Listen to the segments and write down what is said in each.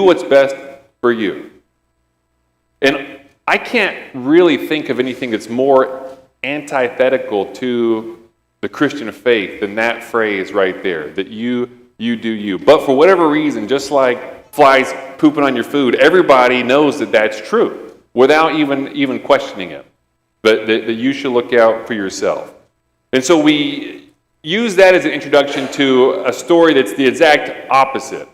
what's best for you. And I can't really think of anything that's more antithetical to the Christian faith than that phrase right there, that you do you. But for whatever reason, just like flies pooping on your food, everybody knows that that's true without even questioning it, but that you should look out for yourself. And so we use that as an introduction to a story that's the exact opposite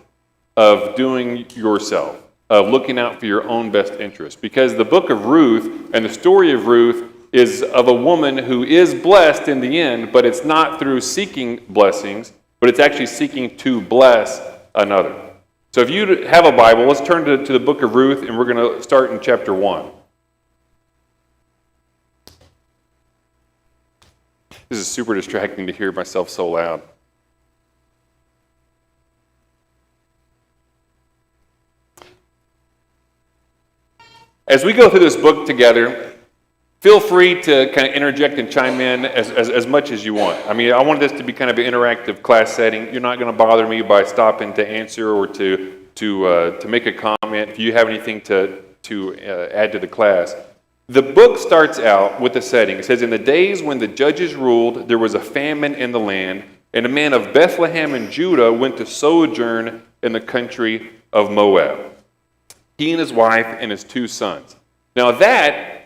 of doing yourself, of looking out for your own best interest. Because the book of Ruth and the story of Ruth is of a woman who is blessed in the end, but it's not through seeking blessings, but it's actually seeking to bless another. So if you have a Bible, let's turn to the book of Ruth, and we're going to start in chapter 1. This is super distracting to hear myself so loud. As we go through this book together, feel free to kind of interject and chime in as much as you want. I mean, I want this to be kind of an interactive class setting. You're not going to bother me by stopping to answer or to make a comment if you have anything to add to the class. The book starts out with a setting. It says, "In the days when the judges ruled, there was a famine in the land, and a man of Bethlehem in Judah went to sojourn in the country of Moab. He and his wife and his 2 sons." Now that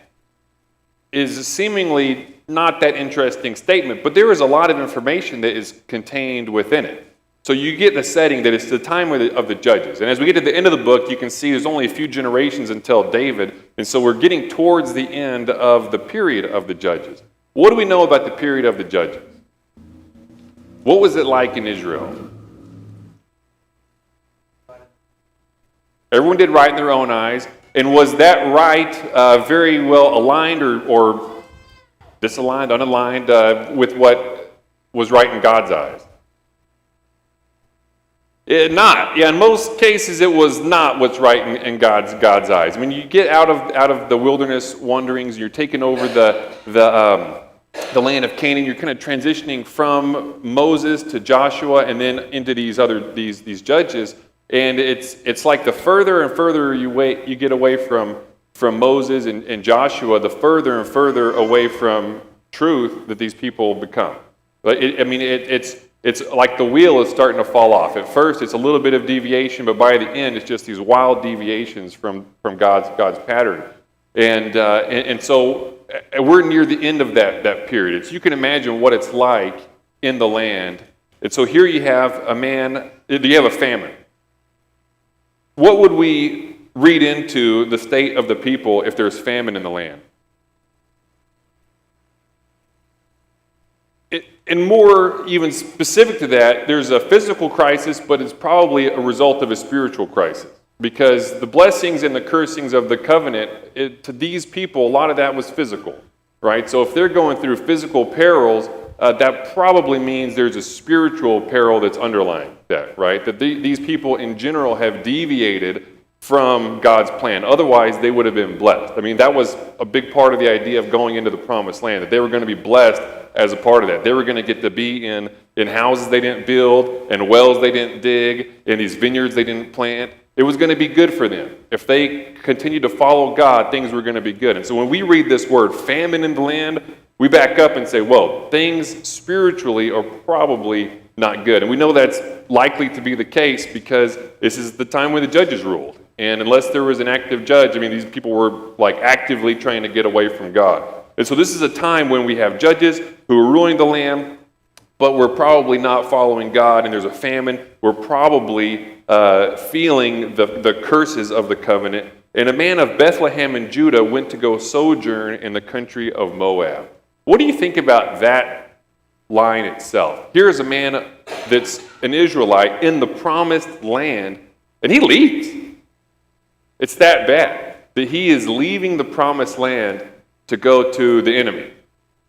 is seemingly not that interesting statement, but there is a lot of information that is contained within it. So you get the setting that it's the time of the judges. And as we get to the end of the book, you can see there's only a few generations until David, and so we're getting towards the end of the period of the judges. What do we know about the period of the judges? What was it like in Israel? Everyone did right in their own eyes. And was that right very well aligned or disaligned, unaligned with what was right in God's eyes? Not. Yeah, in most cases it was not what's right in God's eyes. I mean, you get out of the wilderness wanderings, you're taking over the land of Canaan, you're kind of transitioning from Moses to Joshua and then into these judges. And it's like the further and further you get away from Moses and Joshua, the further and further away from truth that these people become. But it's like the wheel is starting to fall off. At first, it's a little bit of deviation, but by the end, it's just these wild deviations from God's pattern. And so we're near the end of that period. So you can imagine what it's like in the land. And so here you have a famine. What would we read into the state of the people if there's famine in the land? And more even specific to that, there's a physical crisis, but it's probably a result of a spiritual crisis. Because the blessings and the cursings of the covenant, to these people, a lot of that was physical, right? So if they're going through physical perils, that probably means there's a spiritual peril that's underlying that, right? That these people in general have deviated from God's plan. Otherwise, they would have been blessed. I mean, that was a big part of the idea of going into the promised land, that they were going to be blessed as a part of that. They were going to get to be in houses they didn't build, and wells they didn't dig, and these vineyards they didn't plant. It was going to be good for them. If they continued to follow God, things were going to be good. And so when we read this word, famine in the land, we back up and say, well, things spiritually are probably not good. And we know that's likely to be the case because this is the time when the judges ruled. And unless there was an active judge, I mean, these people were like actively trying to get away from God. And so this is a time when we have judges who are ruling the land, but we're probably not following God, and there's a famine. We're probably feeling the curses of the covenant. And a man of Bethlehem in Judah went to go sojourn in the country of Moab. What do you think about that line itself? Here's a man that's an Israelite in the promised land, and he leaves. It's that bad that he is leaving the promised land to go to the enemy,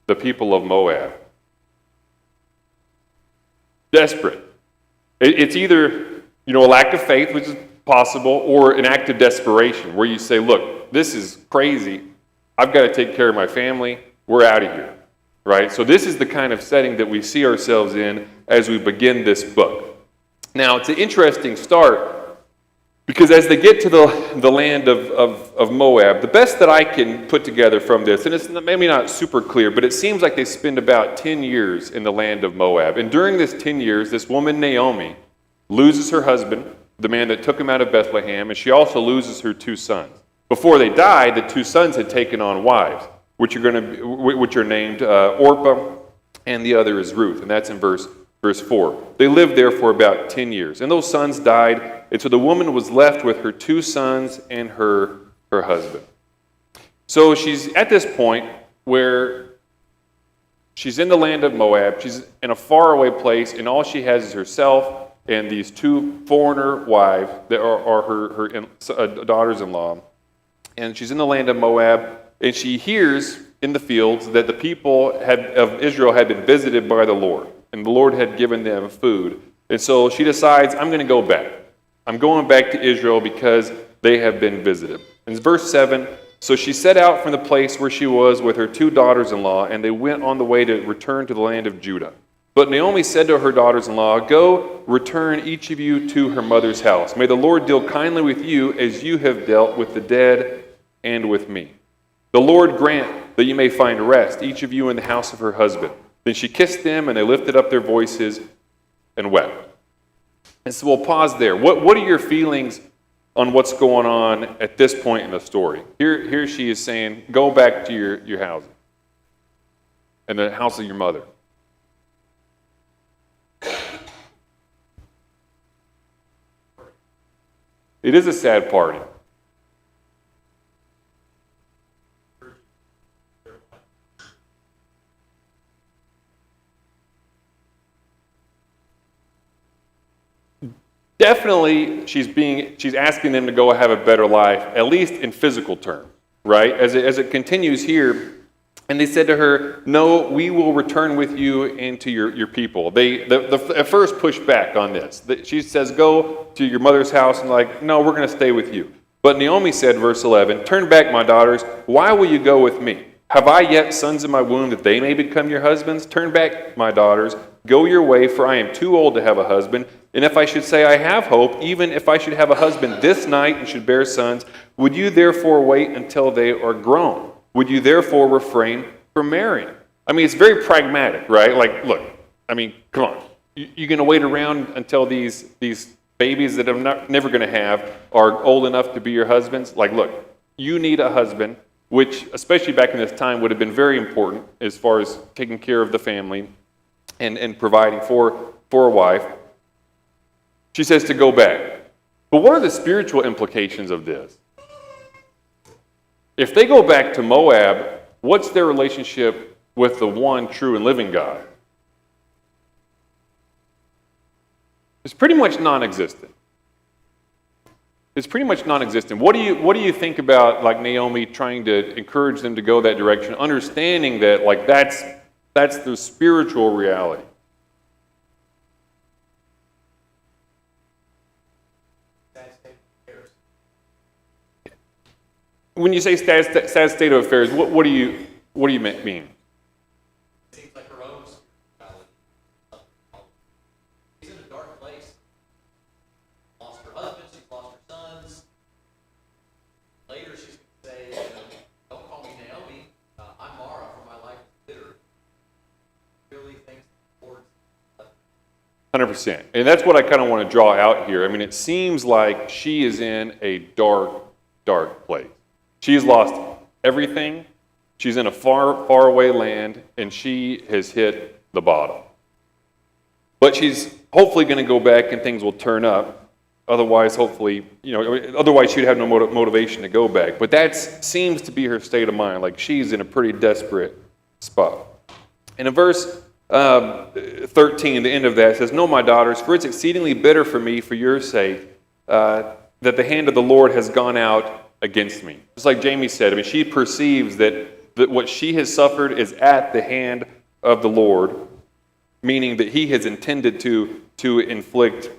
the people of Moab. Desperate. It's either, a lack of faith, which is possible, or an act of desperation where you say, look, this is crazy. I've got to take care of my family. We're out of here, right? So this is the kind of setting that we see ourselves in as we begin this book. Now, it's an interesting start Because as they get to the land of Moab, the best that I can put together from this, and it's maybe not super clear, but it seems like they spend about 10 years in the land of Moab. And during this 10 years, this woman, Naomi, loses her husband, the man that took him out of Bethlehem, and she also loses her 2 sons. Before they died, the 2 sons had taken on wives, which are named Orpah, and the other is Ruth, and that's in verse 4. They lived there for about 10 years, and those sons died, and so the woman was left with her 2 sons and her husband. So she's at this point where she's in the land of Moab, she's in a faraway place, and all she has is herself and these 2 foreigner wives that are her daughters-in-law. And she's in the land of Moab, and she hears in the fields that the people of Israel had been visited by the Lord, and the Lord had given them food. And so she decides, I'm going to go back. I'm going back to Israel because they have been visited. In verse 7, so she set out from the place where she was with her 2 daughters-in-law, and they went on the way to return to the land of Judah. But Naomi said to her daughters-in-law, go, return each of you to her mother's house. May the Lord deal kindly with you as you have dealt with the dead and with me. The Lord grant that you may find rest, each of you in the house of her husband. Then she kissed them, and they lifted up their voices and wept. And so we'll pause there. What are your feelings on what's going on at this point in the story? Here she is saying, go back to your house and the house of your mother. It is a sad party. Definitely, she's asking them to go have a better life, at least in physical terms, right? As it continues here, and they said to her, no, we will return with you into your people. They at first push back on this. She says, go to your mother's house, and like, no, we're going to stay with you. But Naomi said, verse 11, turn back, my daughters. Why will you go with me? Have I yet sons in my womb that they may become your husbands? Turn back, my daughters. Go your way, for I am too old to have a husband. And if I should say I have hope, even if I should have a husband this night and should bear sons, would you therefore wait until they are grown? Would you therefore refrain from marrying? I mean, it's very pragmatic, right? Like, look, I mean, come on. You're going to wait around until these babies that I'm never going to have are old enough to be your husbands? Like, look, you need a husband, which, especially back in this time, would have been very important as far as taking care of the family and providing for a wife. She says to go back. But what are the spiritual implications of this? If they go back to Moab, what's their relationship with the one true and living God? It's pretty much non-existent. It's pretty much non-existent. What do you think about like Naomi trying to encourage them to go that direction, understanding that like that's the spiritual reality? When you say sad state of affairs, what do you mean? It seems like her own spirituality. She's in a dark place. Lost her husband, she's lost her sons. Later she's going to say, don't call me Naomi, I'm Mara, for my life is bitter. Really thinks towards 100%. And that's what I kind of want to draw out here. I mean, it seems like she is in a dark, dark place. She's lost everything. She's in a far, far away land, and she has hit the bottom. But she's hopefully going to go back and things will turn up. Otherwise, hopefully, otherwise she'd have no motivation to go back. But that seems to be her state of mind. Like she's in a pretty desperate spot. And in verse 13, the end of that says, no, my daughters, for it's exceedingly bitter for me for your sake that the hand of the Lord has gone out against me. Just like Jamie said, I mean, she perceives that what she has suffered is at the hand of the Lord, meaning that he has intended to inflict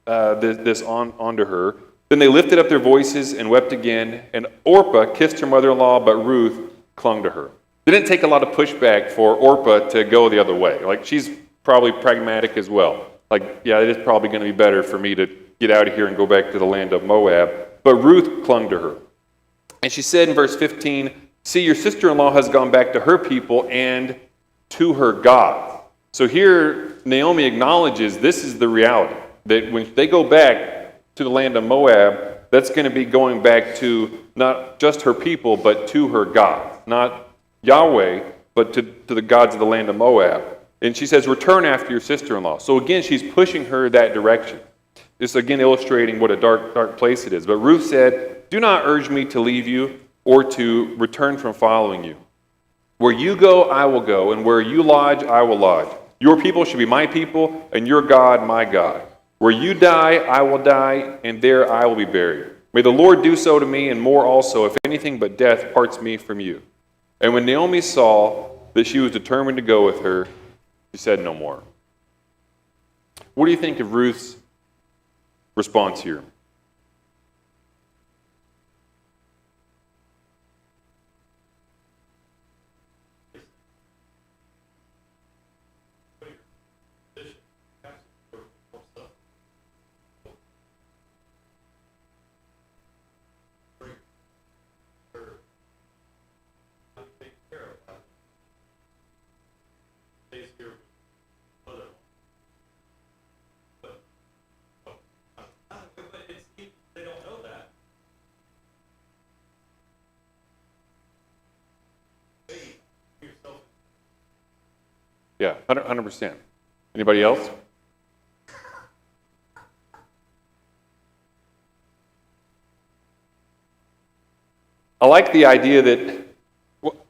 this onto her. Then they lifted up their voices and wept again, and Orpah kissed her mother-in-law, but Ruth clung to her. It didn't take a lot of pushback for Orpah to go the other way. Like, she's probably pragmatic as well. like, yeah, it is probably going to be better for me to get out of here and go back to the land of Moab. But Ruth clung to her. And she said in verse 15, see, your sister-in-law has gone back to her people and to her God. So here, Naomi acknowledges this is the reality, that when they go back to the land of Moab, that's going to be going back to not just her people, but to her God. Not Yahweh, but to the gods of the land of Moab. And she says, return after your sister-in-law. So again, she's pushing her that direction. This again illustrating what a dark place it is. But Ruth said, do not urge me to leave you or to return from following you. Where you go, I will go, and where you lodge, I will lodge. Your people shall be my people, and your God, my God. Where you die, I will die, and there I will be buried. May the Lord do so to me, and more also, if anything but death parts me from you. And when Naomi saw that she was determined to go with her, she said no more. What do you think of Ruth's response here? Yeah, 100%. Anybody else? I like the idea that,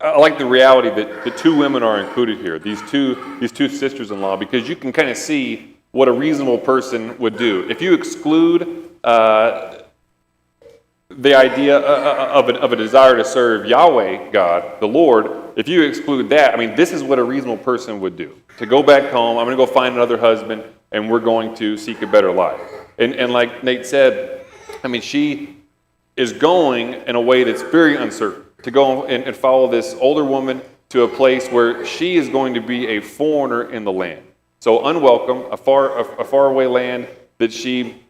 I like the reality that the two women are included here, these two sisters-in-law, because you can kind of see what a reasonable person would do. If you exclude the idea of a desire to serve Yahweh, God, the Lord, if you exclude that, I mean, this is what a reasonable person would do. To go back home, I'm going to go find another husband, and we're going to seek a better life. And like Nate said, I mean, she is going in a way that's very uncertain. To go and follow this older woman to a place where she is going to be a foreigner in the land. So unwelcome, a far away land that she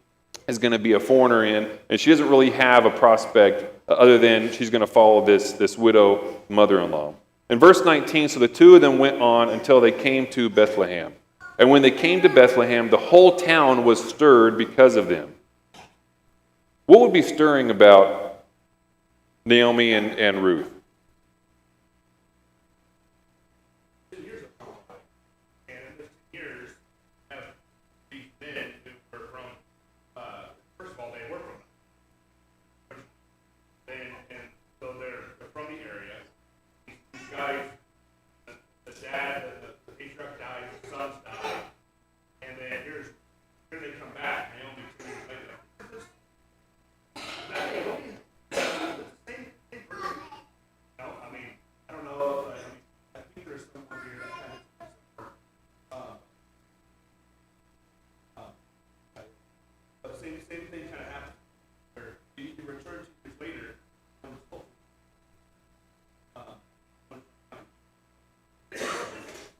is going to be a foreigner in, and she doesn't really have a prospect other than she's going to follow this widow mother-in-law. In verse 19, so the two of them went on until they came to Bethlehem. And when they came to Bethlehem, the whole town was stirred because of them. What would be stirring about Naomi and Ruth?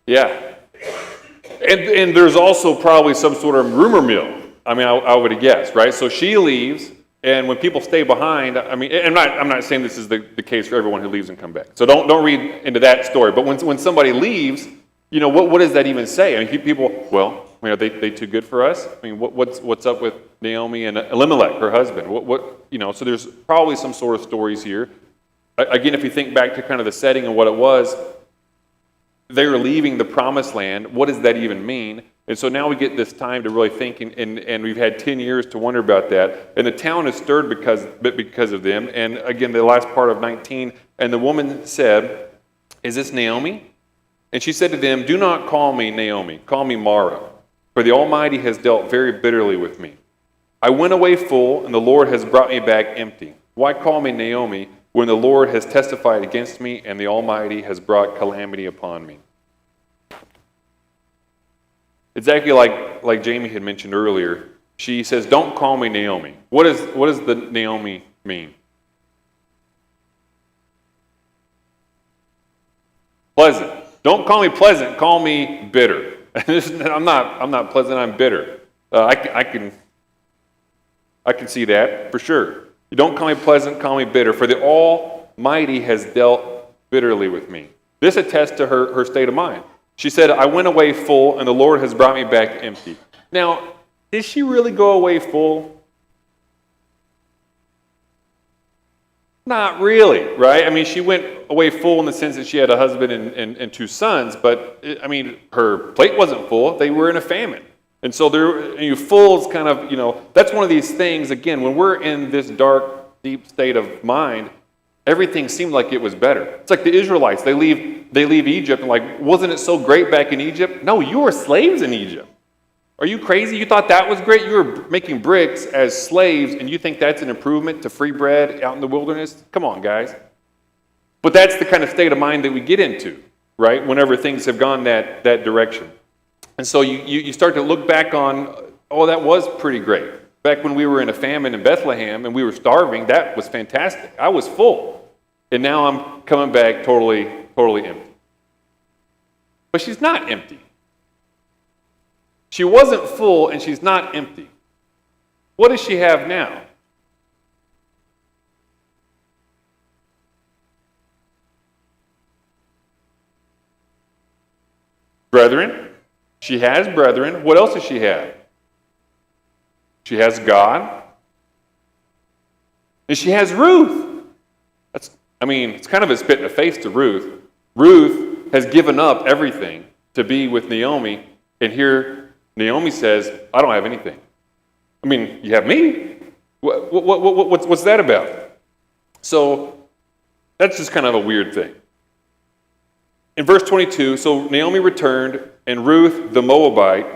Yeah. And there's also probably some sort of rumor mill. I mean, I would guess, right? So she leaves, and when people stay behind, I mean, I'm not saying this is the case for everyone who leaves and come back. So don't read into that story. But when somebody leaves, you know, what does that even say? I mean, people, well, you know, they too good for us? I mean, what's up with Naomi and Elimelech, her husband? You know, so there's probably some sort of stories here. Again, if you think back to kind of the setting and what it was, they were leaving the promised land. What does that even mean? And so now we get this time to really think, and we've had 10 years to wonder about that. And the town is stirred because of them. And again, the last part of 19, and the woman said, is this Naomi? And she said to them, do not call me Naomi, call me Mara, for the Almighty has dealt very bitterly with me. I went away full, and the Lord has brought me back empty. Why call me Naomi, when the Lord has testified against me and the Almighty has brought calamity upon me? Exactly like Jamie had mentioned earlier, she says, don't call me Naomi. What does the Naomi mean? Pleasant. Don't call me pleasant, call me bitter. I'm not pleasant, I'm bitter. I can see that for sure. You don't call me pleasant, call me bitter, for the Almighty has dealt bitterly with me. This attests to her state of mind. She said, I went away full, and the Lord has brought me back empty. Now, did she really go away full? Not really, right? I mean, she went away full in the sense that she had a husband and two sons, but her plate wasn't full. They were in a famine. And so full is kind of, that's one of these things, again, when we're in this dark, deep state of mind, everything seemed like it was better. It's like the Israelites, they leave Egypt and like, wasn't it so great back in Egypt? No, you were slaves in Egypt. Are you crazy? You thought that was great? You were making bricks as slaves, and you think that's an improvement to free bread out in the wilderness? Come on, guys. But that's the kind of state of mind that we get into, right? Whenever things have gone that direction. And so you start to look back on, oh, that was pretty great. Back when we were in a famine in Bethlehem and we were starving, that was fantastic. I was full. And now I'm coming back totally empty. But she's not empty. She wasn't full and she's not empty. What does she have now? Brethren. She has brethren. What else does she have? She has God. And she has Ruth. It's kind of a spit in the face to Ruth. Ruth has given up everything to be with Naomi, and here Naomi says, I don't have anything. You have me? What's that about? So that's just kind of a weird thing. In verse 22, so Naomi returned, and Ruth the Moabite,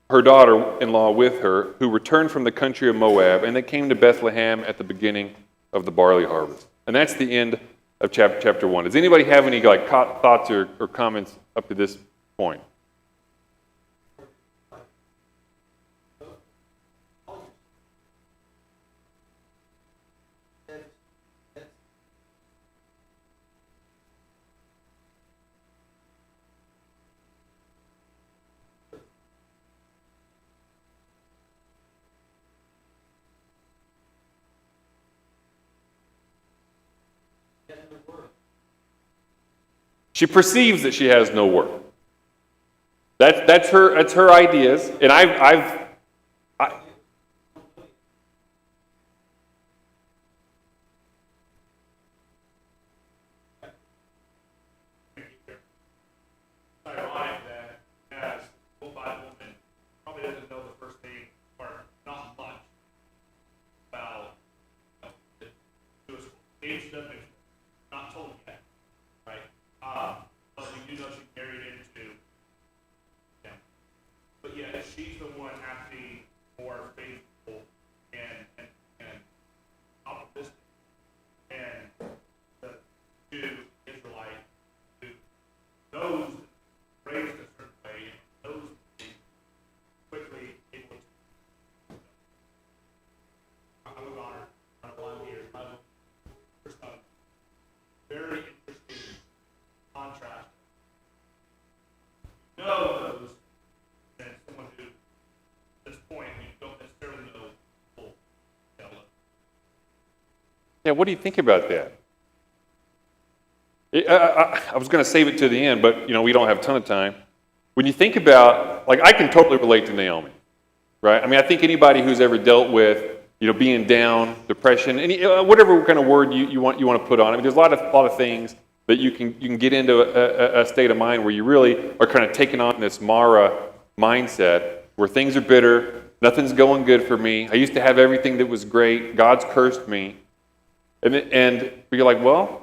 her daughter-in-law with her, who returned from the country of Moab, and they came to Bethlehem at the beginning of the barley harvest. And that's the end of chapter 1. Does anybody have any thoughts or comments up to this point? She perceives that she has no worth. That's her ideas, and I've ironic that as a full-time woman probably doesn't know the first thing or not much about the Jewish age stuff and not told yet, right? But we do know she married into them. But yet she's the one acting more faithful and optimistic. And the Jew Israelite who knows raised a certain way and knows quickly able to. I was honored on a lot of years. First time. Very interesting contrast. Those and someone who at this point you don't necessarily know full detail. Yeah, what do you think about that? I was going to save it to the end, but we don't have a ton of time. When you think about, I can totally relate to Naomi, right? I think anybody who's ever dealt with, being down, depression, whatever kind of word you want to put on it. There's a lot of things that you can get into a state of mind where you really are kind of taking on this Mara mindset, where things are bitter, nothing's going good for me. I used to have everything that was great. God's cursed me, and you're like, well,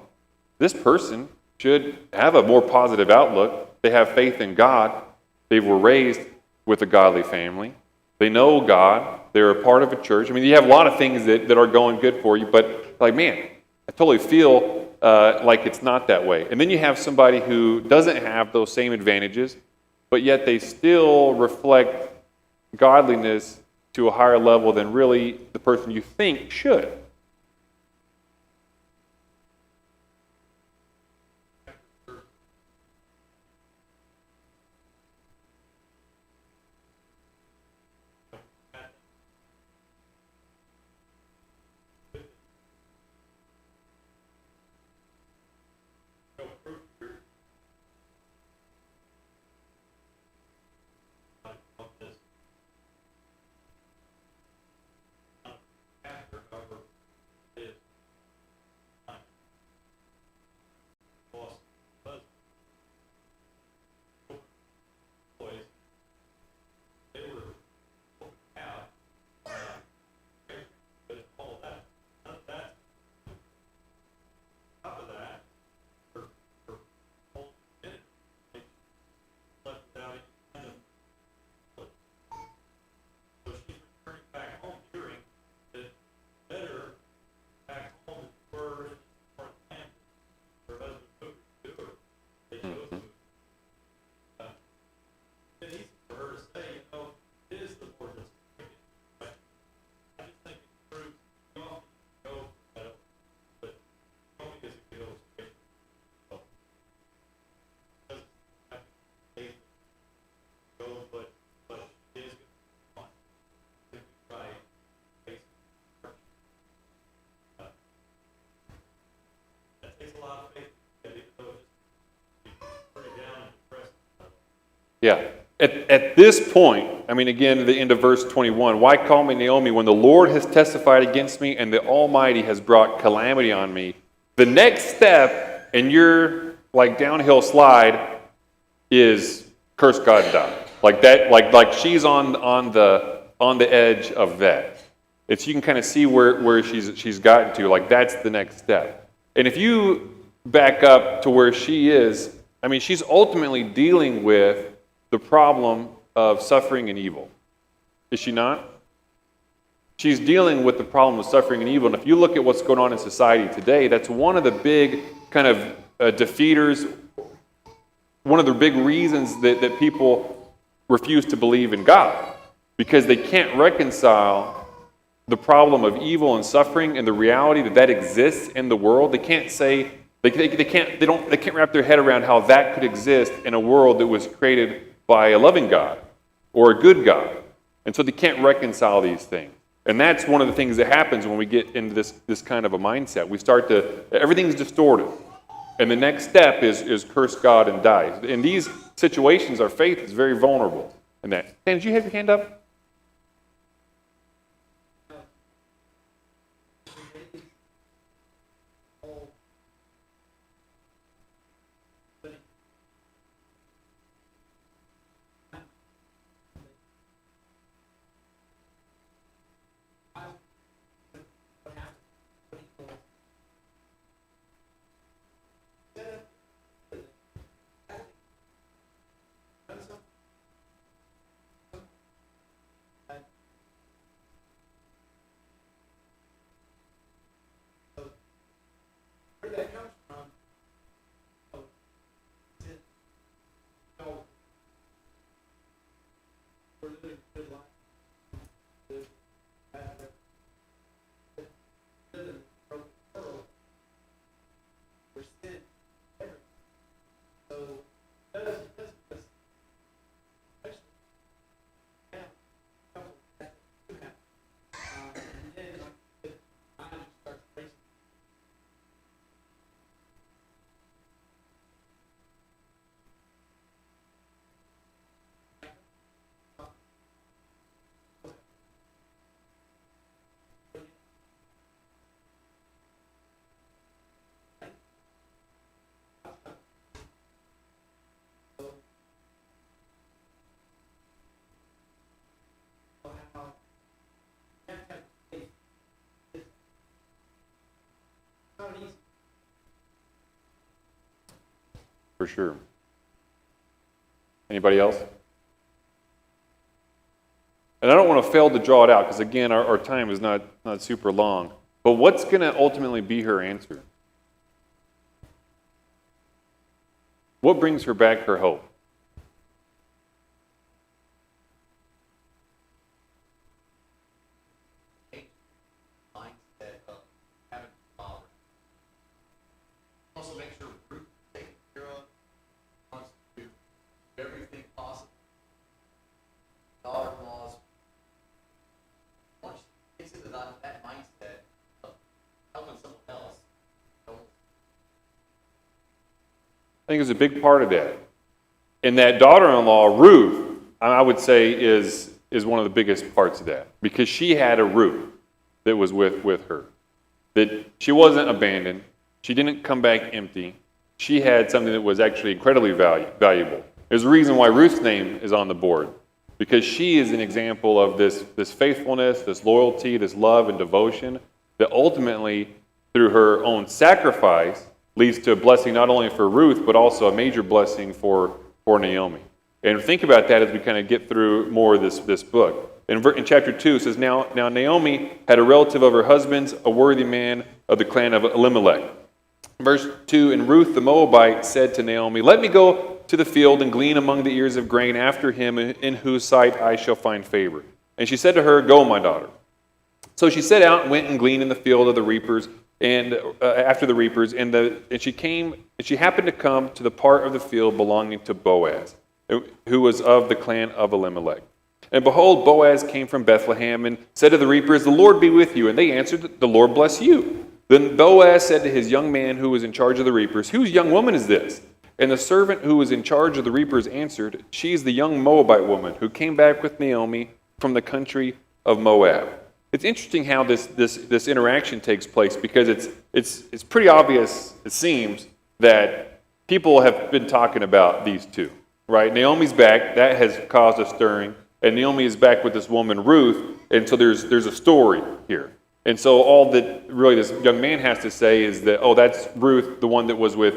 this person should have a more positive outlook. They have faith in God. They were raised with a godly family. They know God. They're a part of a church. You have a lot of things that are going good for you, but man, I totally feel like it's not that way. And then you have somebody who doesn't have those same advantages, but yet they still reflect godliness to a higher level than really the person you think should. lot of faith, even though it's pretty down and depressed. Yeah. At this point, I mean, again, at the end of verse 21, why call me Naomi when the Lord has testified against me and the Almighty has brought calamity on me? The next step in your like downhill slide is curse God and die. Like that, like she's on the edge of that. It's you can kind of see where she's gotten to. Like that's the next step. And if you back up to where she is, I mean, she's ultimately dealing with the problem of suffering and evil. Is she not? She's dealing with the problem of suffering and evil. And if you look at what's going on in society today, that's one of the big kind of defeaters, one of the big reasons that people refuse to believe in God, because they can't reconcile the problem of evil and suffering and the reality that exists in the world. They can't say, they can't wrap their head around how that could exist in a world that was created by a loving God or a good God. And so they can't reconcile these things. And that's one of the things that happens when we get into this kind of a mindset. We start to, everything's distorted. And the next step is curse God and die. In these situations, our faith is very vulnerable in that. Dan, did you have your hand up? For sure. Anybody else? And I don't want to fail to draw it out because, again, our time is not super long. But what's going to ultimately be her answer? What brings her back her hope? Mindset of having a father. Also make sure Ruth is taken care of. Wants to do everything possible. Daughter-in-laws. Once she gets into that mindset of helping someone else, I think there's a big part of that. And that daughter-in-law, Ruth, I would say is one of the biggest parts of that. Because she had a Ruth that was with her. That she wasn't abandoned. She didn't come back empty. She had something that was actually incredibly valuable. There's a reason why Ruth's name is on the board. Because she is an example of this faithfulness, this loyalty, this love and devotion that ultimately, through her own sacrifice, leads to a blessing not only for Ruth, but also a major blessing for Naomi. And think about that as we kind of get through more of this book. In chapter 2, it says, Now Naomi had a relative of her husband's, a worthy man of the clan of Elimelech. Verse 2, And Ruth the Moabite said to Naomi, Let me go to the field and glean among the ears of grain after him in whose sight I shall find favor. And she said to her, Go, my daughter. So she set out and went and gleaned in the field of the reapers, and after the reapers, and she happened to come to the part of the field belonging to Boaz, who was of the clan of Elimelech. And behold, Boaz came from Bethlehem and said to the reapers, The Lord be with you. And they answered, The Lord bless you. Then Boaz said to his young man who was in charge of the reapers, "Whose young woman is this?" And the servant who was in charge of the reapers answered, "She is the young Moabite woman who came back with Naomi from the country of Moab." It's interesting how this interaction takes place, because it's pretty obvious, it seems, that people have been talking about these two, right? Naomi's back, that has caused a stirring, and Naomi is back with this woman Ruth, and so there's a story here. And so all that really this young man has to say is that, oh, that's Ruth, the one that was with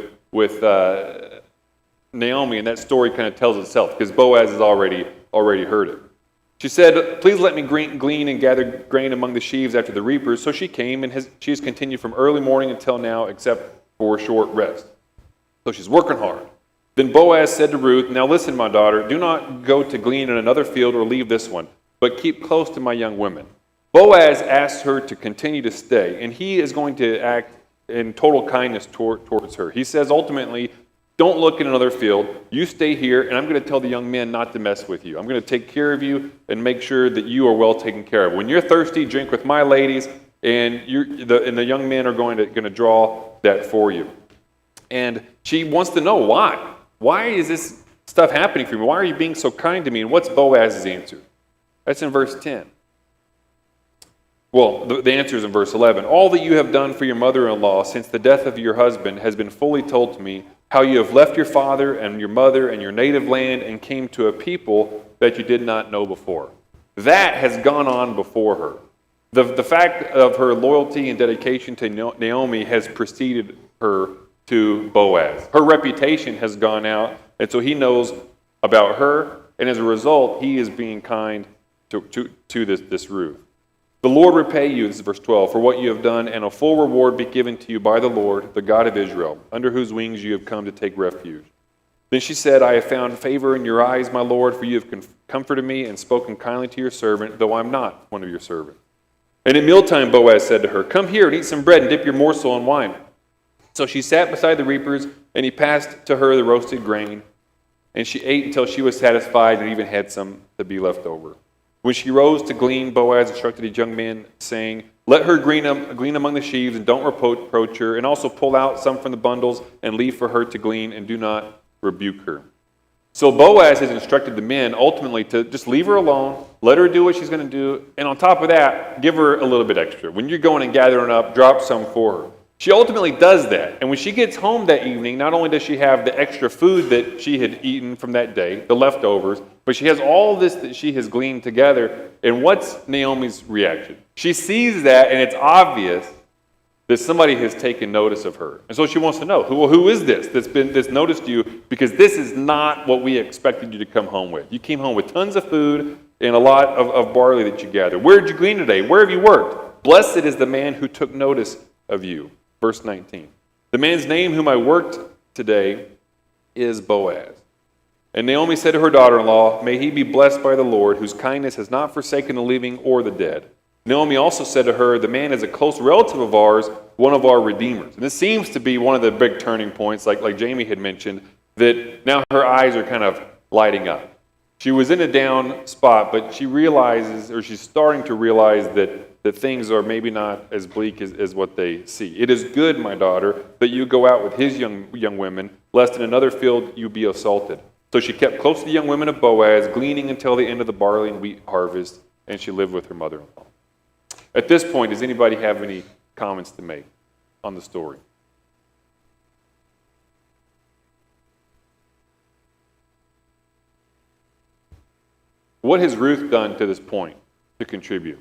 Naomi, and that story kind of tells itself, because Boaz has already heard it. She said, "Please let me glean and gather grain among the sheaves after the reapers." So she came, and she has continued from early morning until now, except for a short rest. So she's working hard. Then Boaz said to Ruth, "Now listen, my daughter, do not go to glean in another field or leave this one, but keep close to my young women." Boaz asks her to continue to stay, and he is going to act in total kindness towards her. He says, ultimately, don't look in another field. You stay here, and I'm going to tell the young men not to mess with you. I'm going to take care of you and make sure that you are well taken care of. When you're thirsty, drink with my ladies, and the young men are going to draw that for you. And she wants to know why. Why is this stuff happening for me? Why are you being so kind to me? And what's Boaz's answer? That's in verse 10. Well, the answer is in verse 11. "All that you have done for your mother-in-law since the death of your husband has been fully told to me, how you have left your father and your mother and your native land and came to a people that you did not know before." That has gone on before her. The fact of her loyalty and dedication to Naomi has preceded her to Boaz. Her reputation has gone out, and so he knows about her, and as a result, he is being kind to this Ruth. "The Lord repay you," this is verse 12, "for what you have done, and a full reward be given to you by the Lord, the God of Israel, under whose wings you have come to take refuge." Then she said, "I have found favor in your eyes, my Lord, for you have comforted me and spoken kindly to your servant, though I am not one of your servants." And at mealtime Boaz said to her, "Come here and eat some bread and dip your morsel in wine." So she sat beside the reapers, and he passed to her the roasted grain, and she ate until she was satisfied and even had some to be left over. When she rose to glean, Boaz instructed his young men, saying, "Let her glean among the sheaves, and don't reproach her, and also pull out some from the bundles, and leave for her to glean, and do not rebuke her." So Boaz has instructed the men ultimately to just leave her alone, let her do what she's going to do, and on top of that, give her a little bit extra. When you're going and gathering up, drop some for her. She ultimately does that, and when she gets home that evening, not only does she have the extra food that she had eaten from that day, the leftovers, but she has all this that she has gleaned together, and what's Naomi's reaction? She sees that, and it's obvious that somebody has taken notice of her, and so she wants to know, who is this that's noticed you, because this is not what we expected you to come home with. You came home with tons of food and a lot of barley that you gathered. Where did you glean today? Where have you worked? Blessed is the man who took notice of you. Verse 19, "The man's name whom I worked today is Boaz." And Naomi said to her daughter-in-law, "May he be blessed by the Lord, whose kindness has not forsaken the living or the dead." Naomi also said to her, "The man is a close relative of ours, one of our redeemers." And this seems to be one of the big turning points, like Jamie had mentioned, that now her eyes are kind of lighting up. She was in a down spot, but she realizes, or she's starting to realize that things are maybe not as bleak as what they see. "It is good, my daughter, that you go out with his young women, lest in another field you be assaulted." So she kept close to the young women of Boaz, gleaning until the end of the barley and wheat harvest, and she lived with her mother-in-law. At this point, does anybody have any comments to make on the story? What has Ruth done to this point to contribute?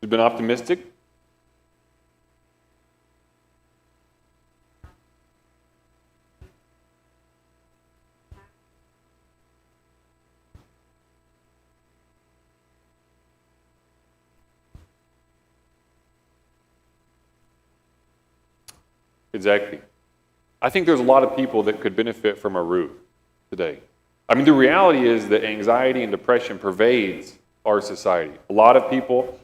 She's been optimistic. Exactly. I think there's a lot of people that could benefit from a Ruth today. I mean, the reality is that anxiety and depression pervades our society. A lot of people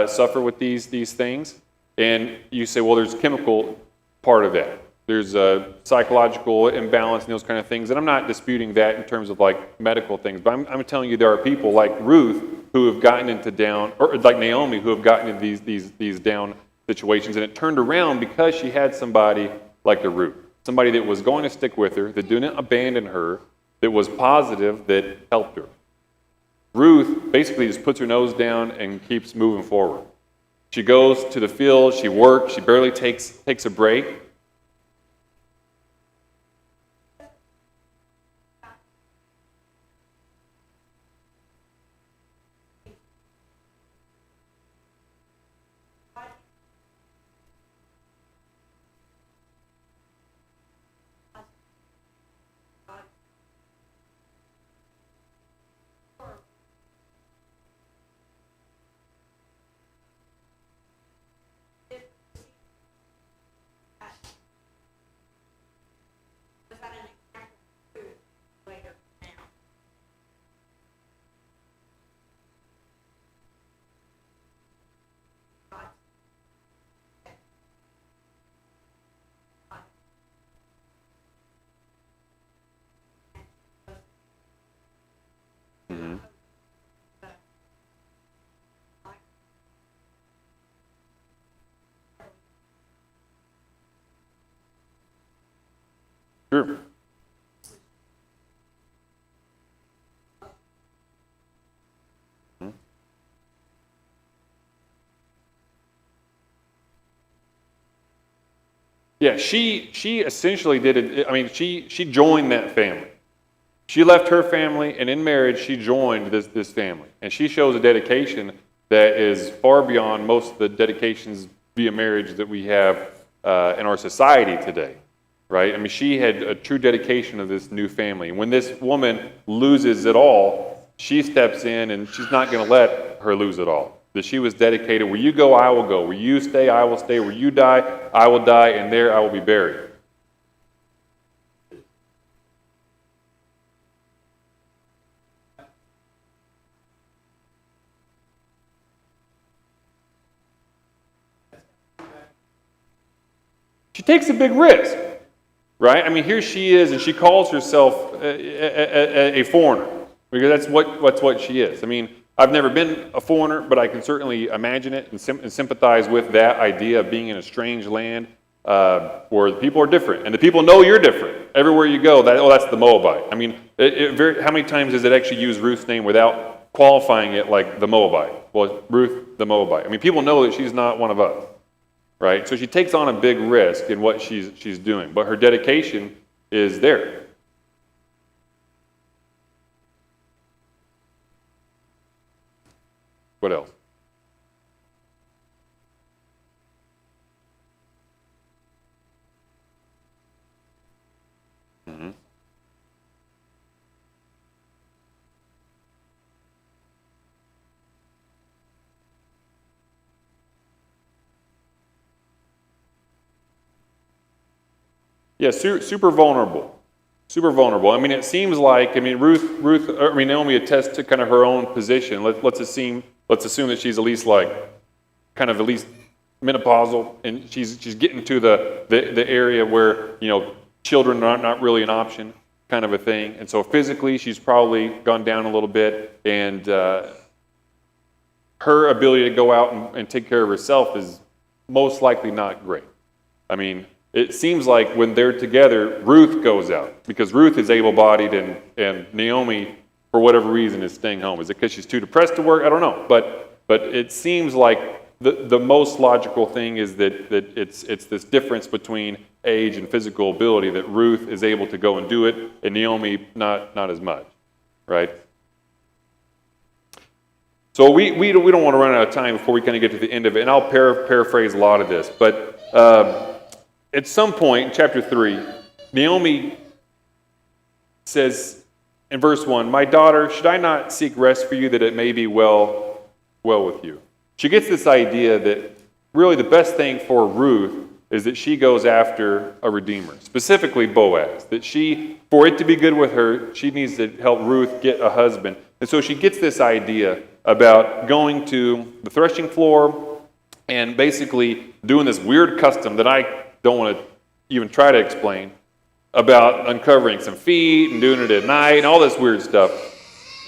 suffer with these things, and you say, well, there's a chemical part of that. there's a psychological imbalance and those kind of things. And I'm not disputing that in terms of like medical things, but I'm telling you there are people like Ruth who have gotten into down, or like Naomi who have gotten into these down situations, and it turned around because she had somebody like a Ruth, somebody that was going to stick with her, that didn't abandon her, that was positive, that helped her. Ruth basically just puts her nose down and keeps moving forward. She goes to the field, she works, she barely takes a break. Mhm. Sure. Mhm. Yeah, she essentially did it. I mean, she joined that family. She left her family, and in marriage, she joined this family. And she shows a dedication that is far beyond most of the dedications via marriage that we have in our society today, right? I mean, she had a true dedication of this new family. And when this woman loses it all, she steps in, and she's not going to let her lose it all. That she was dedicated, where you go, I will go. Where you stay, I will stay. Where you die, I will die, and there I will be buried. She takes a big risk, right? I mean, here she is, and she calls herself a foreigner, because that's what she is. I mean, I've never been a foreigner, but I can certainly imagine it and sympathize with that idea of being in a strange land where the people are different, and the people know you're different. Everywhere you go, that's the Moabite. I mean, how many times does it actually use Ruth's name without qualifying it like the Moabite? Well, Ruth the Moabite. I mean, people know that she's not one of us. Right? So she takes on a big risk in what she's doing, but her dedication is there. What else? Mm-hmm. Yeah, super vulnerable. Super vulnerable. I mean, it seems like, I mean, Naomi attests to kind of her own position. Let's assume that she's at least at least menopausal, and she's getting to the area where, children are not really an option, kind of a thing. And so physically, she's probably gone down a little bit, and her ability to go out and take care of herself is most likely not great. I mean, it seems like when they're together, Ruth goes out because Ruth is able-bodied, and Naomi, for whatever reason, is staying home. Is it because she's too depressed to work? I don't know. But it seems like the most logical thing is that it's this difference between age and physical ability, that Ruth is able to go and do it, and Naomi not as much, right? So we don't want to run out of time before we kind of get to the end of it, and I'll paraphrase a lot of this, but at some point in chapter 3, Naomi says in verse 1, "My daughter, should I not seek rest for you, that it may be well with you?" She gets this idea that really the best thing for Ruth is that she goes after a redeemer, specifically Boaz, that for it to be good with her, she needs to help Ruth get a husband. And so she gets this idea about going to the threshing floor and basically doing this weird custom that I don't want to even try to explain about uncovering some feet and doing it at night and all this weird stuff.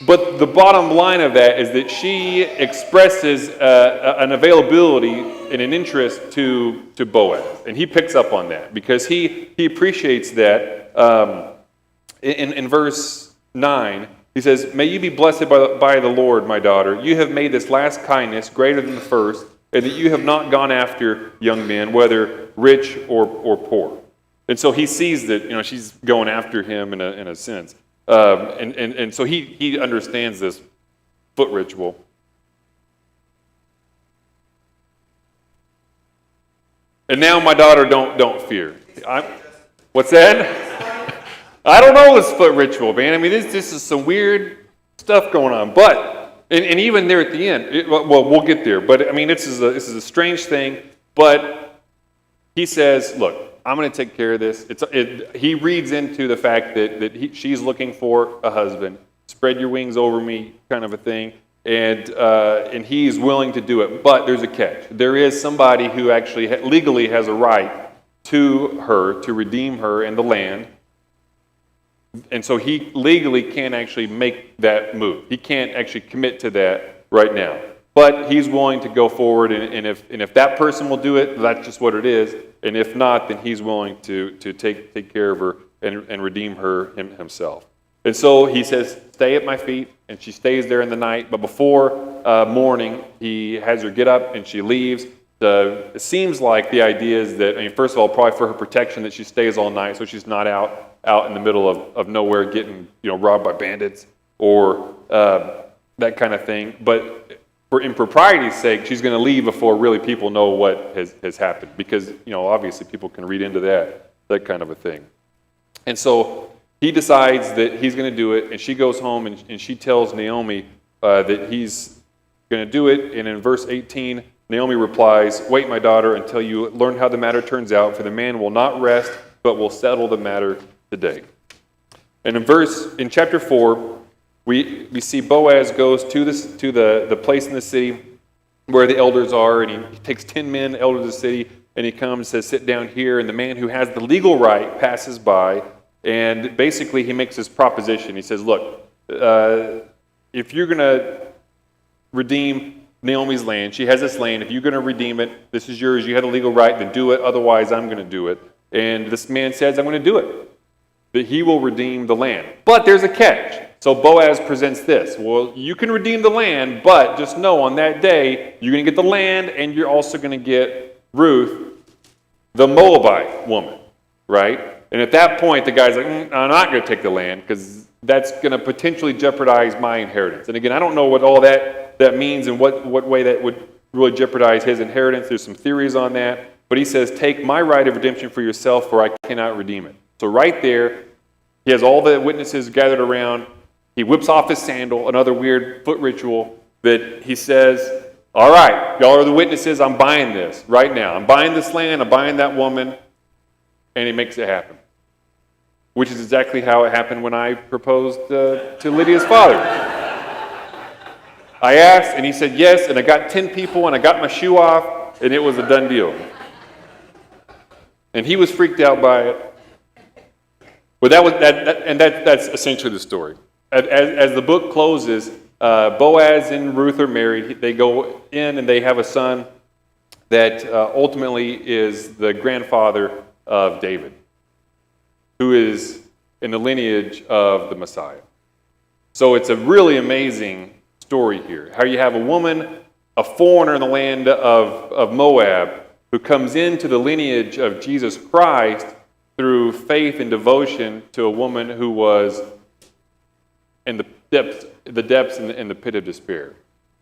But the bottom line of that is that she expresses an availability and an interest to Boaz. And he picks up on that because he appreciates that. In verse 9, he says, "May you be blessed by the Lord, my daughter. You have made this last kindness greater than the first, and that you have not gone after young men, whether rich or poor." And so he sees that she's going after him in a sense. And so he understands this foot ritual. And now, my daughter, don't fear. What's that? I don't know this foot ritual, man. I mean, this is some weird stuff going on. But and even there at the end, well, we'll get there. But I mean, this is a strange thing. But he says, "Look, I'm going to take care of this." He reads into the fact that she's looking for a husband. Spread your wings over me, kind of a thing. And he's willing to do it. But there's a catch. There is somebody who actually legally has a right to her, to redeem her in the land. And so he legally can't actually make that move. He can't actually commit to that right now. But he's willing to go forward, and if that person will do it, that's just what it is. And if not, then he's willing to take care of her and redeem her himself. And so he says, "Stay at my feet," and she stays there in the night. But before morning, he has her get up, and she leaves. It seems like the idea is that, first of all, probably for her protection, that she stays all night, so she's not out in the middle of nowhere getting robbed by bandits or that kind of thing. But for impropriety's sake, she's going to leave before really people know what has happened, because obviously people can read into that kind of a thing. And so he decides that he's going to do it, and she goes home and she tells Naomi that he's going to do it. And in verse 18, Naomi replies, "Wait, my daughter, until you learn how the matter turns out, for the man will not rest, but will settle the matter today." And in chapter 4, we see Boaz goes to the place in the city where the elders are, and he takes 10 men, elders of the city, and he comes and says, "Sit down here." And the man who has the legal right passes by, and basically he makes this proposition. He says, "Look, if you're going to redeem Naomi's land, she has this land, if you're going to redeem it, this is yours, you have the legal right, then do it, otherwise I'm going to do it." And this man says, "I'm going to do it." That he will redeem the land. But there's a catch. So Boaz presents this. "Well, you can redeem the land, but just know on that day, you're going to get the land, and you're also going to get Ruth, the Moabite woman," right? And at that point, the guy's like, "I'm not going to take the land, because that's going to potentially jeopardize my inheritance." And again, I don't know what all that means and what way that would really jeopardize his inheritance. There's some theories on that. But he says, "Take my right of redemption for yourself, for I cannot redeem it." So right there, he has all the witnesses gathered around. He whips off his sandal, another weird foot ritual, that he says, "All right, y'all are the witnesses, I'm buying this right now. I'm buying this land, I'm buying that woman," and he makes it happen. Which is exactly how it happened when I proposed to Lydia's father. I asked, and he said yes, and I got 10 people, and I got my shoe off, and it was a done deal. And he was freaked out by it. But that's essentially the story. As the book closes, Boaz and Ruth are married. They go in and they have a son that ultimately is the grandfather of David, who is in the lineage of the Messiah. So it's a really amazing story here. How you have a woman, a foreigner in the land of Moab, who comes into the lineage of Jesus Christ through faith and devotion to a woman who was in the depths and the pit of despair.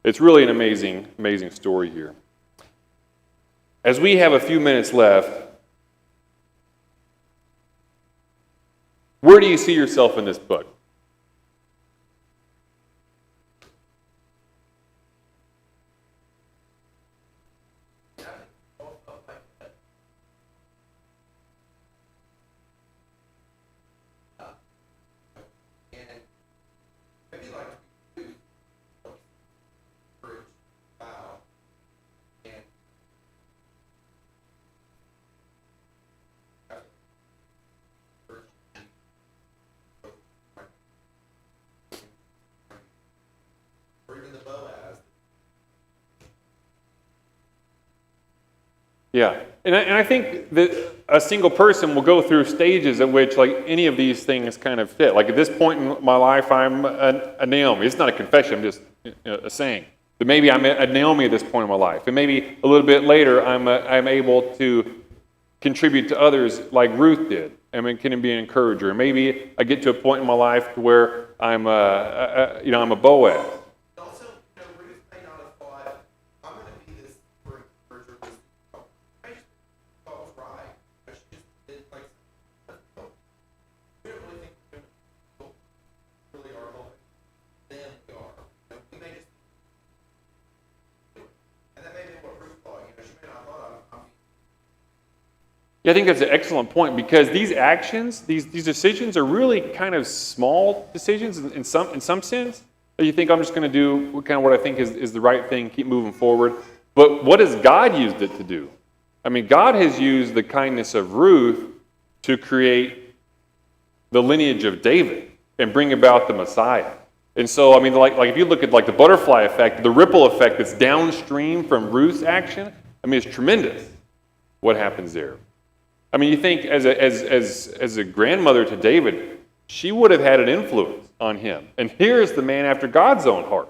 It's really an amazing, amazing story here. As we have a few minutes left, where do you see yourself in this book? Yeah, and I think that a single person will go through stages at which, like, any of these things kind of fit. Like, at this point in my life, I'm a Naomi. It's not a confession, I'm just a saying. That maybe I'm a Naomi at this point in my life. And maybe a little bit later, I'm able to contribute to others like Ruth did. I mean, can be an encourager. Maybe I get to a point in my life where I'm I'm a Boaz. Also, Ruth may not have thought, I'm going to be this super encourager. I just thought it was right. She just did like, we don't really think women really are helping them we are. We may just, and that may be what Ruth thought. She may not have thought I'm Yeah, I think that's an excellent point because these actions, these decisions are really kind of small decisions in some sense. You think I'm just going to do kind of what I think is the right thing, keep moving forward. But what has God used it to do? I mean, God has used the kindness of Ruth to create the lineage of David and bring about the Messiah. And so, I mean, like if you look at like the butterfly effect, the ripple effect that's downstream from Ruth's action, I mean, it's tremendous what happens there. I mean, you think as a grandmother to David, she would have had an influence on him. And here's the man after God's own heart.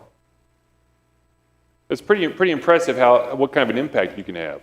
It's pretty impressive what kind of an impact you can have.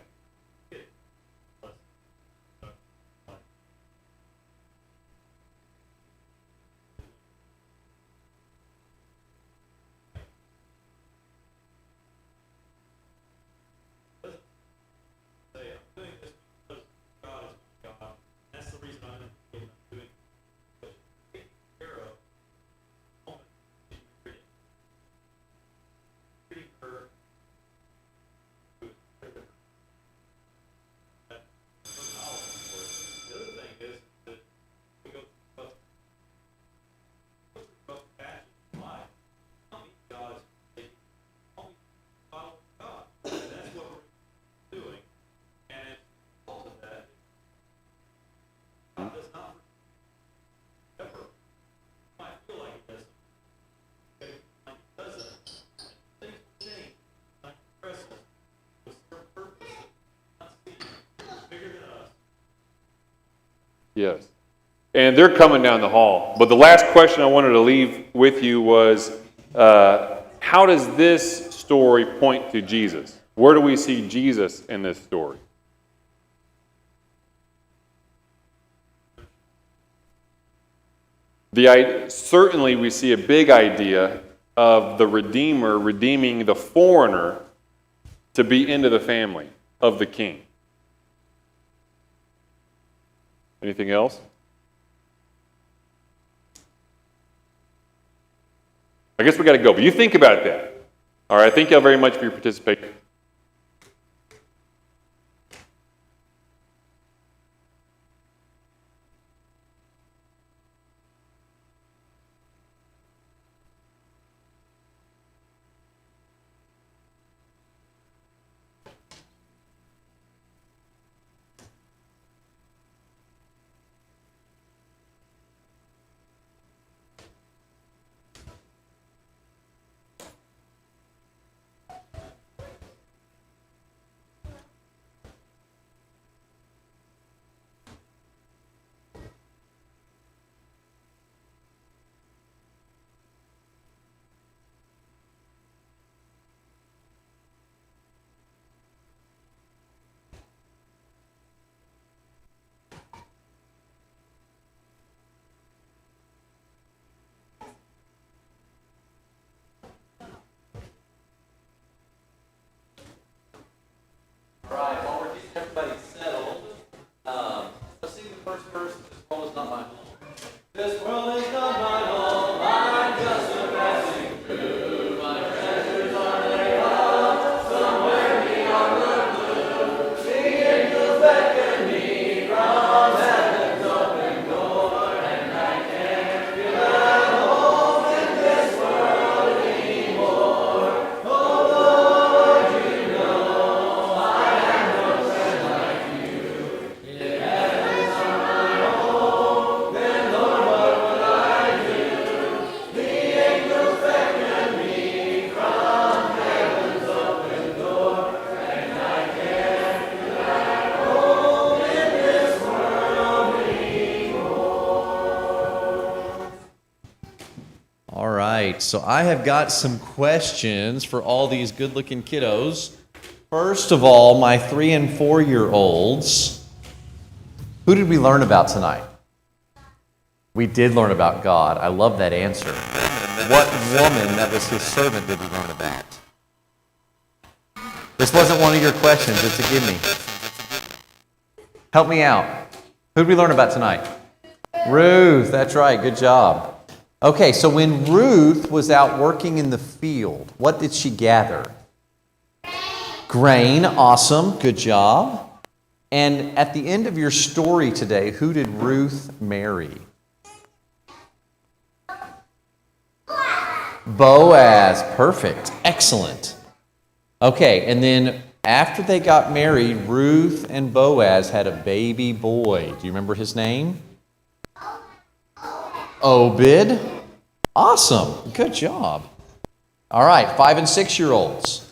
Yes. And they're coming down the hall. But the last question I wanted to leave with you was, how does this story point to Jesus? Where do we see Jesus in this story? Certainly we see a big idea of the Redeemer redeeming the foreigner to be into the family of the king. Anything else? I guess we got to go, but you think about that. All right, thank you all very much for your participation. so I have got some questions for all these good-looking kiddos. First of all, my 3 and 4-year-olds, who did we learn about tonight? We did learn about God. I love that answer. What woman that was his servant did we learn about? This wasn't one of your questions, it's a gimme. Help me out. Who did we learn about tonight? Ruth, that's right, good job. Okay, so when Ruth was out working in the field, what did she gather? Grain, awesome, good job. And at the end of your story today, who did Ruth marry? Boaz, perfect, excellent. Okay, and then after they got married, Ruth and Boaz had a baby boy. Do you remember his name? Obed. Awesome. Good job. All right, 5 and 6-year-olds.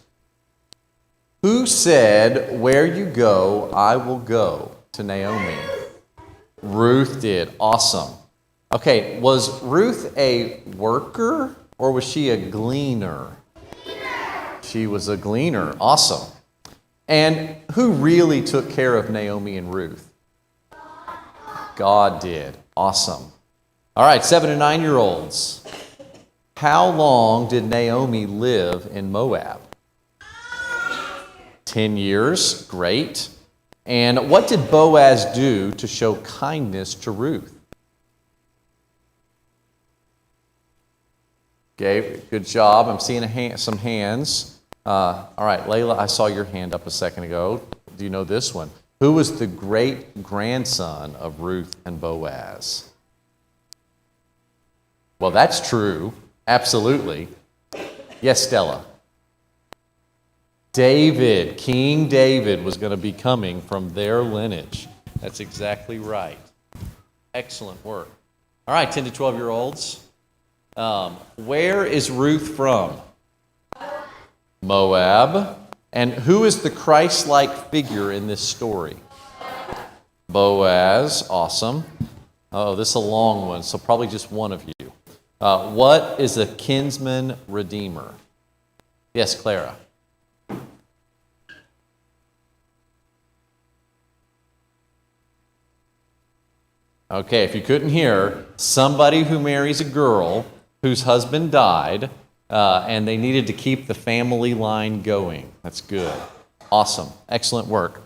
Who said, "Where you go, I will go," to Naomi? Ruth did. Awesome. Okay, was Ruth a worker or was she a gleaner? She was a gleaner. Awesome. And who really took care of Naomi and Ruth? God did. Awesome. All right, 7 and 9-year-olds. How long did Naomi live in Moab? 10 years. Great. And what did Boaz do to show kindness to Ruth? Okay, good job. I'm seeing some hands. All right, Layla, I saw your hand up a second ago. Do you know this one? Who was the great-grandson of Ruth and Boaz? Well, that's true. Absolutely. Yes, Stella. David, King David was going to be coming from their lineage. That's exactly right. Excellent work. All right, 10 to 12-year-olds. Where is Ruth from? Moab. And who is the Christ-like figure in this story? Boaz. Awesome. Oh, this is a long one, so probably just one of you. What is a kinsman redeemer? Yes, Clara. Okay, if you couldn't hear, somebody who marries a girl whose husband died, and they needed to keep the family line going. That's good. Awesome. Excellent work.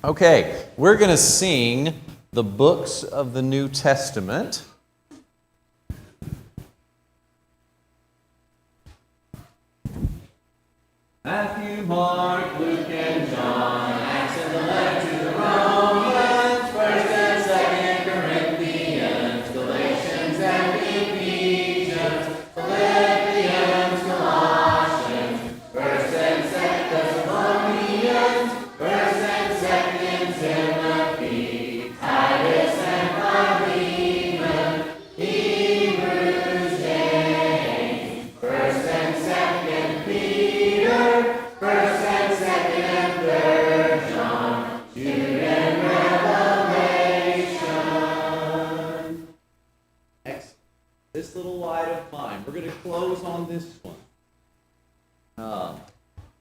Okay, we're going to sing the books of the New Testament. Matthew, Mark, Luke, and John, Acts and the letter to the Romans, 1st and 2nd Corinthians, Galatians and Ephesians, Philippians, Colossians, 1st and 2nd Thessalonians, 1st and 2nd Timothy, Titus and Philemon, Hebrews, James, 1st and 2nd Peter, 1st and 2nd and 3rd John, Jude and Revelation. Excellent. This little light of mine, we're going to close on this one.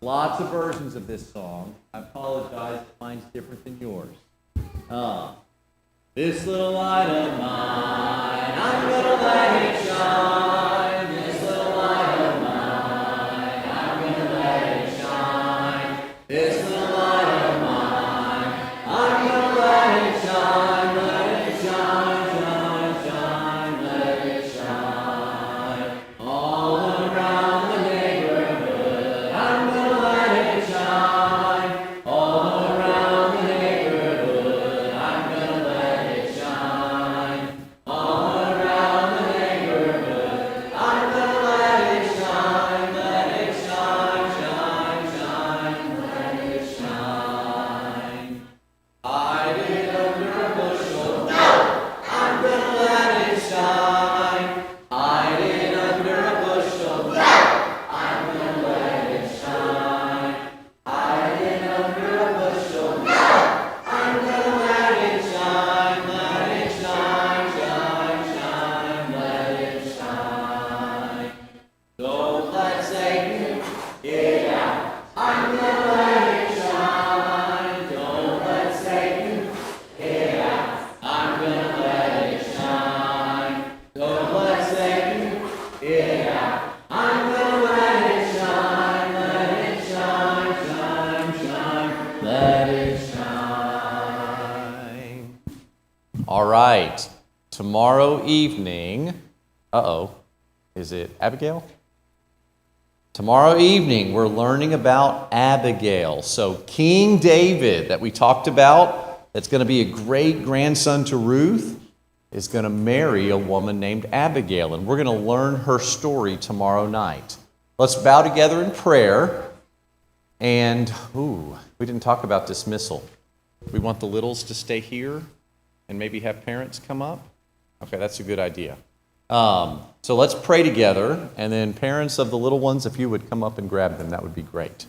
Lots of versions of this song. I apologize if mine's different than yours. This little light of mine, I'm going to let it shine. This little light of mine, I'm going to let it shine. This little light of mine, I'm going to let it shine, shine, shine, let it shine. All around the neighborhood, I'm going to let it shine. All around the neighborhood, I'm going to let it shine. All around the neighborhood, tomorrow evening, is it Abigail? Tomorrow evening, we're learning about Abigail. So King David that we talked about, that's going to be a great grandson to Ruth, is going to marry a woman named Abigail. And we're going to learn her story tomorrow night. Let's bow together in prayer. And, we didn't talk about dismissal. We want the littles to stay here and maybe have parents come up? Okay, that's a good idea. So let's pray together, and then parents of the little ones, if you would come up and grab them, that would be great.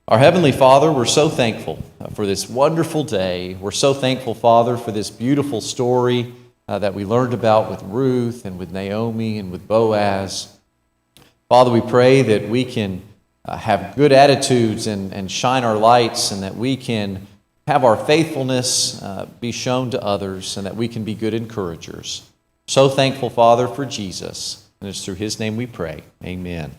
Our Heavenly Father, we're so thankful for this wonderful day. We're so thankful, Father, for this beautiful story that we learned about with Ruth and with Naomi and with Boaz. Father, we pray that we can have good attitudes and shine our lights, and that we can have our faithfulness be shown to others, and that we can be good encouragers. So thankful, Father, for Jesus, and it's through his name we pray. Amen.